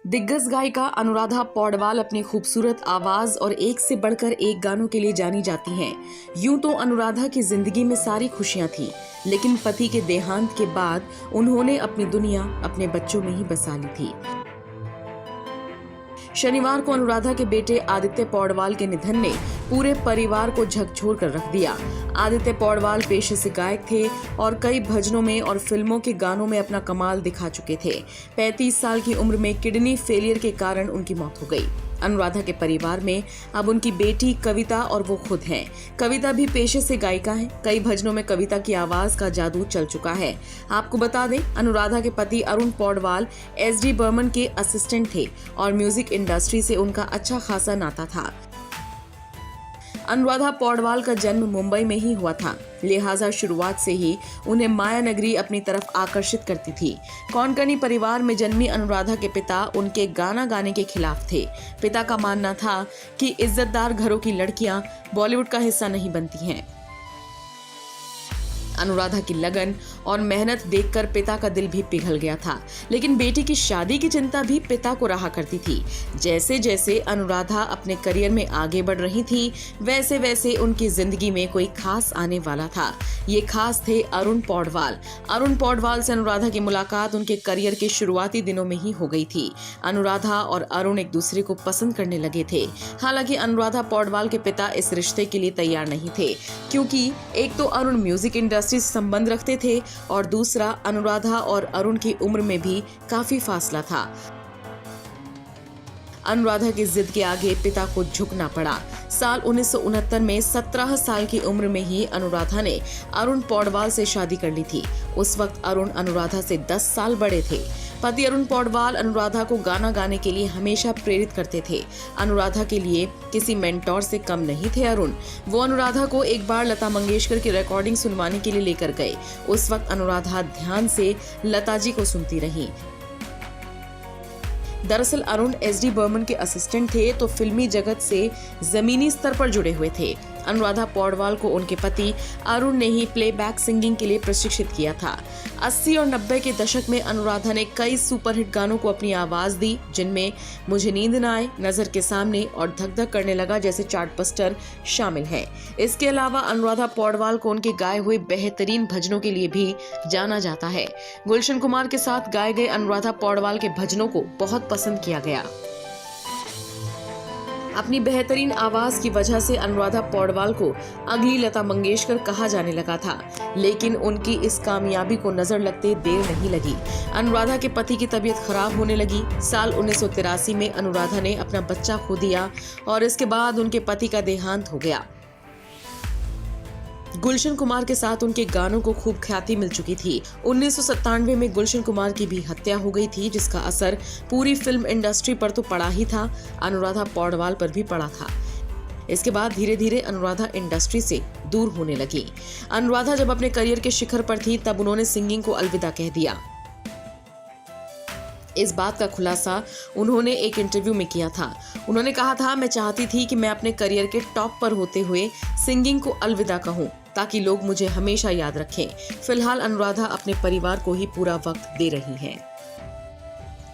दिग्गज गायिका अनुराधा पौडवाल अपनी खूबसूरत आवाज और एक से बढ़कर एक गानों के लिए जानी जाती हैं। यूं तो अनुराधा की जिंदगी में सारी खुशियां थी, लेकिन पति के देहांत के बाद उन्होंने अपनी दुनिया अपने बच्चों में ही बसा ली थी। शनिवार को अनुराधा के बेटे आदित्य पौडवाल के निधन ने पूरे परिवार को झकझोर कर रख दिया। आदित्य पौडवाल पेशे से गायक थे और कई भजनों में और फिल्मों के गानों में अपना कमाल दिखा चुके थे। 35 साल की उम्र में किडनी फेलियर के कारण उनकी मौत हो गई। अनुराधा के परिवार में अब उनकी बेटी कविता और वो खुद हैं। कविता भी पेशे से गायिका हैं। कई भजनों में कविता की आवाज का जादू चल चुका है। आपको बता दें, अनुराधा के पति अरुण पौडवाल एसडी बर्मन के असिस्टेंट थे और म्यूजिक इंडस्ट्री से उनका अच्छा खासा नाता था। अनुराधा पौडवाल का जन्म मुंबई में ही हुआ था, लिहाजा शुरुआत से ही उन्हें माया नगरी अपनी तरफ आकर्षित करती थी। कोंकणी परिवार में जन्मी अनुराधा के पिता उनके गाना गाने के खिलाफ थे। पिता का मानना था कि इज्जतदार घरों की लड़कियां बॉलीवुड का हिस्सा नहीं बनती हैं। अनुराधा की लगन और मेहनत देखकर पिता का दिल भी पिघल गया था, लेकिन बेटी की शादी की चिंता भी पिता को रहा करती थी। जैसे जैसे अनुराधा अपने करियर में आगे बढ़ रही थी, वैसे वैसे उनकी जिंदगी में कोई खास आने वाला था। ये खास थे अरुण पौडवाल। अरुण पौडवाल से अनुराधा की मुलाकात उनके करियर के शुरुआती दिनों में ही हो गई थी। अनुराधा और अरुण एक दूसरे को पसंद करने लगे थे। हालांकि अनुराधा पौडवाल के पिता इस रिश्ते के लिए तैयार नहीं थे, क्योंकि एक तो अरुण म्यूजिक इंडस्ट्री से संबंध रखते थे और दूसरा अनुराधा और अरुण की उम्र में भी काफी फासला था। अनुराधा की जिद के आगे पिता को झुकना पड़ा। साल 1969 में 17 साल की उम्र में ही अनुराधा ने अरुण पौडवाल से शादी कर ली थी। उस वक्त अरुण अनुराधा से 10 साल बड़े थे। पति अरुण पौडवाल अनुराधा को गाना गाने के लिए हमेशा प्रेरित करते थे। अनुराधा के लिए किसी मेंटोर से कम नहीं थे अरुण। वो अनुराधा को एक बार लता मंगेशकर की रिकॉर्डिंग सुनवाने के लिए लेकर गए। उस वक्त अनुराधा ध्यान से लता जी को सुनती रही। दरअसल अरुण एसडी बर्मन के असिस्टेंट थे, तो फिल्मी जगत से जमीनी स्तर पर जुड़े हुए थे। अनुराधा पौडवाल को उनके पति अरुण ने ही प्लेबैक सिंगिंग के लिए प्रशिक्षित किया था। 80 और 90 के दशक में अनुराधा ने कई सुपरहिट गानों को अपनी आवाज दी, जिनमें मुझे नींद न आए, नजर के सामने और धक धक करने लगा जैसे चार्टबस्टर शामिल हैं। इसके अलावा अनुराधा पौडवाल को उनके गाए हुए बेहतरीन भजनों के लिए भी जाना जाता है। गुलशन कुमार के साथ गाए गए अनुराधा पौडवाल के भजनों को बहुत पसंद किया गया। अपनी बेहतरीन आवाज की वजह से अनुराधा पौडवाल को अगली लता मंगेशकर कहा जाने लगा था, लेकिन उनकी इस कामयाबी को नजर लगते देर नहीं लगी। अनुराधा के पति की तबीयत खराब होने लगी। साल 1983 में अनुराधा ने अपना बच्चा खो दिया और इसके बाद उनके पति का देहांत हो गया। गुलशन कुमार के साथ उनके गानों को खूब ख्याति मिल चुकी थी। 1997 में गुलशन कुमार की भी हत्या हो गई थी, जिसका असर पूरी फिल्म इंडस्ट्री पर तो पड़ा ही था, अनुराधा पौडवाल पर भी पड़ा था। इसके बाद धीरे धीरे अनुराधा इंडस्ट्री से दूर होने लगी। अनुराधा जब अपने करियर के शिखर पर थी, तब उन्होंने सिंगिंग को अलविदा कह दिया। इस बात का खुलासा उन्होंने एक इंटरव्यू में किया था। उन्होंने कहा था, मैं चाहती थी कि मैं अपने करियर के टॉप पर होते हुए सिंगिंग को अलविदा कहूं, ताकि लोग मुझे हमेशा याद रखें। फिलहाल अनुराधा अपने परिवार को ही पूरा वक्त दे रही हैं।